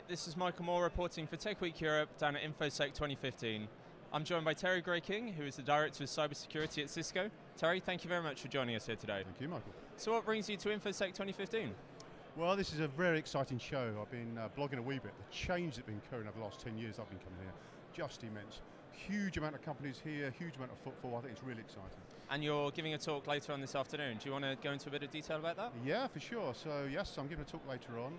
Hi, this is Michael Moore reporting for TechWeekEurope down at InfoSec 2015. I'm joined by Terry Greer-King, who is the Director of Cybersecurity at Cisco. Terry, thank you very much for joining us here today. Thank you, Michael. So what brings you to InfoSec 2015? Well, this is a very exciting show. I've been blogging a wee bit. The change that's been occurring over the last 10 years I've been coming here, just immense. Huge amount of companies here, huge amount of footfall. I think it's really exciting. And you're giving a talk later on this afternoon. Do you want to go into a bit of detail about that? Yeah, for sure. So yes, I'm giving a talk later on.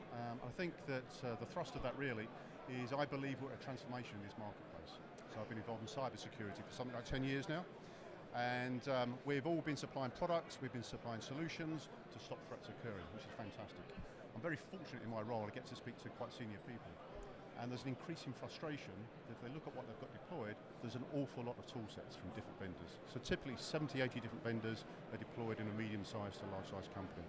I think that the thrust of that really is I believe we're at a transformation in this marketplace. So I've been involved in cybersecurity for something like 10 years now. And we've all been supplying products, we've been supplying solutions to stop threats occurring, which is fantastic. I'm very fortunate in my role, I get to speak to quite senior people. And there's an increasing frustration that if they look at what they've got deployed, there's an awful lot of tool sets from different vendors. So typically 70, 80 different vendors are deployed in a medium-sized to large-sized company.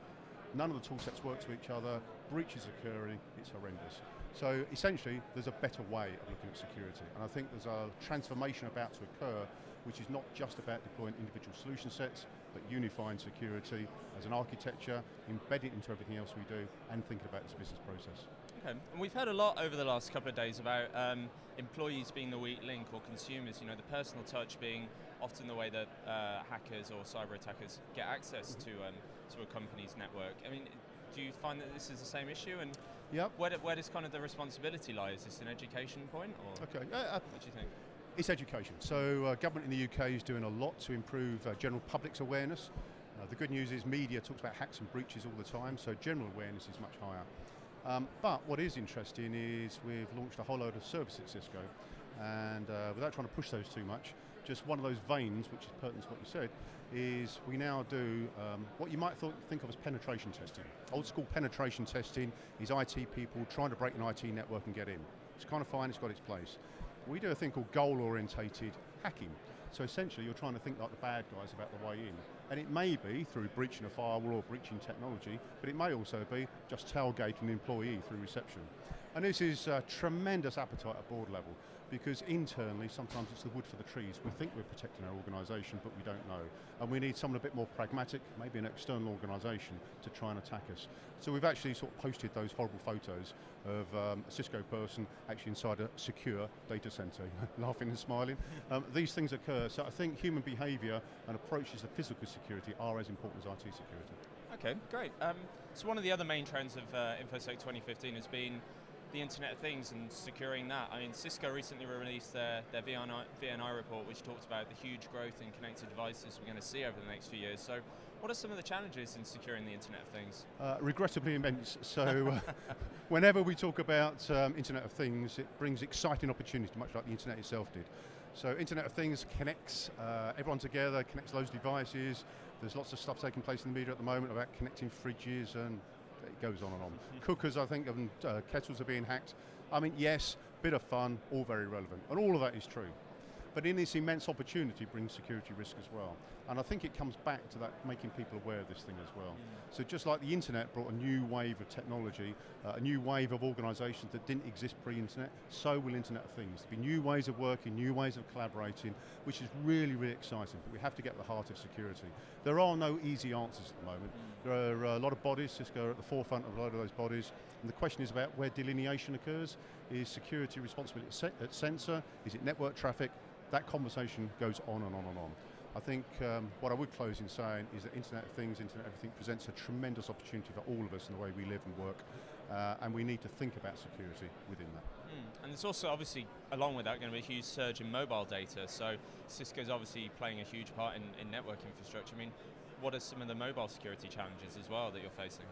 None of the tool sets work to each other, breaches occurring, it's horrendous. So essentially, there's a better way of looking at security. And I think there's a transformation about to occur, which is not just about deploying individual solution sets, but unifying security as an architecture, embedding it into everything else we do, and thinking about this business process. Okay, and we've heard a lot over the last couple of days about employees being the weak link, or consumers, the personal touch being often the way that hackers or cyber attackers get access to a company's network. I mean, do you find that this is the same issue? And yep. Where does kind of the responsibility lie? Is this an education point, or okay. What do you think? It's education. So government in the UK is doing a lot to improve general public's awareness. The good news is media talks about hacks and breaches all the time, so general awareness is much higher. But what is interesting is we've launched a whole load of services at Cisco, and without trying to push those too much, just one of those veins, which is pertinent to what you said, is we now do what you might think of as penetration testing. Old school penetration testing is IT people trying to break an IT network and get in. It's kind of fine, it's got its place. We do a thing called goal-orientated hacking. So essentially you're trying to think like the bad guys about the way in. And it may be through breaching a firewall or breaching technology, but it may also be just tailgating an employee through reception. And this is a tremendous appetite at board level, because internally sometimes it's the wood for the trees. We think we're protecting our organisation, but we don't know. And we need someone a bit more pragmatic, maybe an external organisation, to try and attack us. So we've actually sort of posted those horrible photos of a Cisco person actually inside a secure data centre, laughing and smiling. These things occur, so I think human behaviour and approaches to physical security are as important as IT security. Okay, great. So one of the other main trends of InfoSec 2015 has been the Internet of Things and securing that. I mean, Cisco recently released their VNI report, which talked about the huge growth in connected devices we're going to see over the next few years. So what are some of the challenges in securing the Internet of Things? Regrettably immense. So whenever we talk about Internet of Things, it brings exciting opportunity, much like the Internet itself did. So Internet of Things connects everyone together, connects those devices. There's lots of stuff taking place in the media at the moment about connecting fridges, and it goes on and on. Cookers, I think, and kettles are being hacked. I mean, yes, bit of fun, all very relevant. And all of that is true. But in this immense opportunity brings security risk as well. And I think it comes back to that making people aware of this thing as well. So just like the internet brought a new wave of technology, a new wave of organisations that didn't exist pre-internet, so will Internet of Things. There'll be new ways of working, new ways of collaborating, which is really, really exciting. But we have to get at the heart of security. There are no easy answers at the moment. There are a lot of bodies, Cisco are at the forefront of a lot of those bodies. And the question is about where delineation occurs. Is security responsibility at sensor? Is it network traffic? That conversation goes on and on and on. I think what I would close in saying is that Internet of Things, Internet of Everything presents a tremendous opportunity for all of us in the way we live and work, and we need to think about security within that. And there's also obviously, along with that, going to be a huge surge in mobile data, so Cisco's obviously playing a huge part in network infrastructure. I mean, what are some of the mobile security challenges as well that you're facing?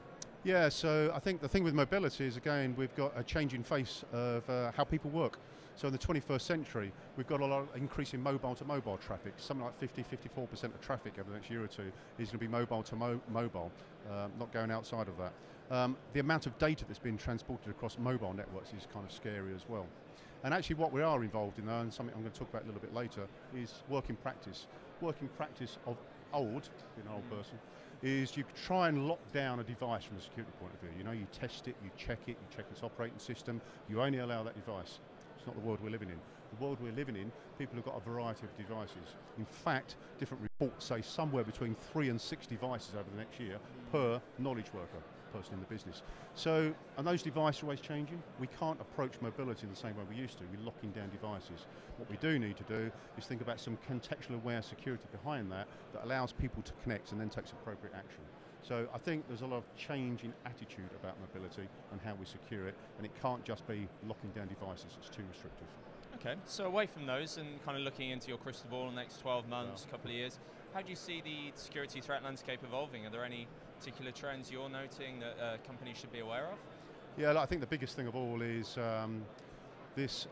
Yeah, so I think the thing with mobility is, again, we've got a changing face of how people work. So in the 21st century, we've got a lot of increase in mobile to mobile traffic. Something like 50–54% of traffic over the next year or two is going to be mobile to mobile, not going outside of that. The amount of data that's been transported across mobile networks is kind of scary as well. And actually what we are involved in, though, and something I'm going to talk about a little bit later, is working practice. Working practice of old, being an old person, is you try and lock down a device from a security point of view. You test it, you check its operating system, you only allow that device. It's not the world we're living in. The world we're living in, people have got a variety of devices. In fact, different reports say somewhere between 3 and 6 devices over the next year per knowledge worker, person in the business. So, and those devices are always changing. We can't approach mobility the same way we used to. We're locking down devices. What we do need to do is think about some contextual aware security behind that allows people to connect and then takes appropriate action. So I think there's a lot of change in attitude about mobility and how we secure it, and it can't just be locking down devices, it's too restrictive. Okay, so away from those and kind of looking into your crystal ball in the next 12 months, couple of years, how do you see the security threat landscape evolving? Are there any particular trends you're noting that companies should be aware of? Yeah, I think the biggest thing of all is this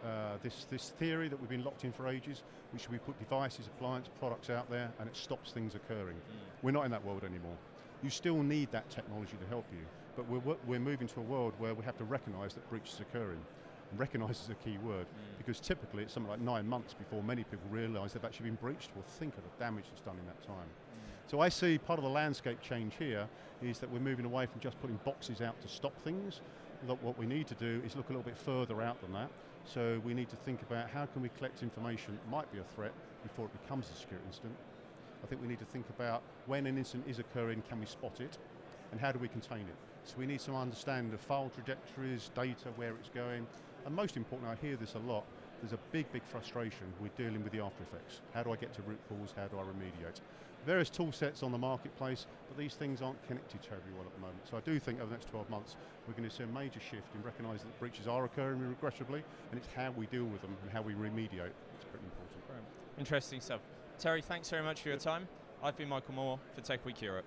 theory that we've been locked in for ages, which we put devices, appliance, products out there, and it stops things occurring. We're not in that world anymore. You still need that technology to help you, but we're moving to a world where we have to recognise that breach is occurring. And recognise is a key word, because typically it's something like 9 months before many people realise they've actually been breached or think of the damage that's done in that time. So I see part of the landscape change here is that we're moving away from just putting boxes out to stop things. What we need to do is look a little bit further out than that. So we need to think about how can we collect information that might be a threat before it becomes a security incident. I think we need to think about when an incident is occurring, can we spot it, and how do we contain it? So we need some understanding of file trajectories, data, where it's going, and most importantly, I hear this a lot, there's a big frustration with dealing with the after effects. How do I get to root cause, how do I remediate? Various tool sets on the marketplace, but these things aren't connected terribly well at the moment. So I do think over the next 12 months, we're going to see a major shift in recognising that breaches are occurring regressively, and it's how we deal with them and how we remediate. It's pretty important. Interesting stuff. Terry, thanks very much for your time. I've been Michael Moore for TechWeekEurope.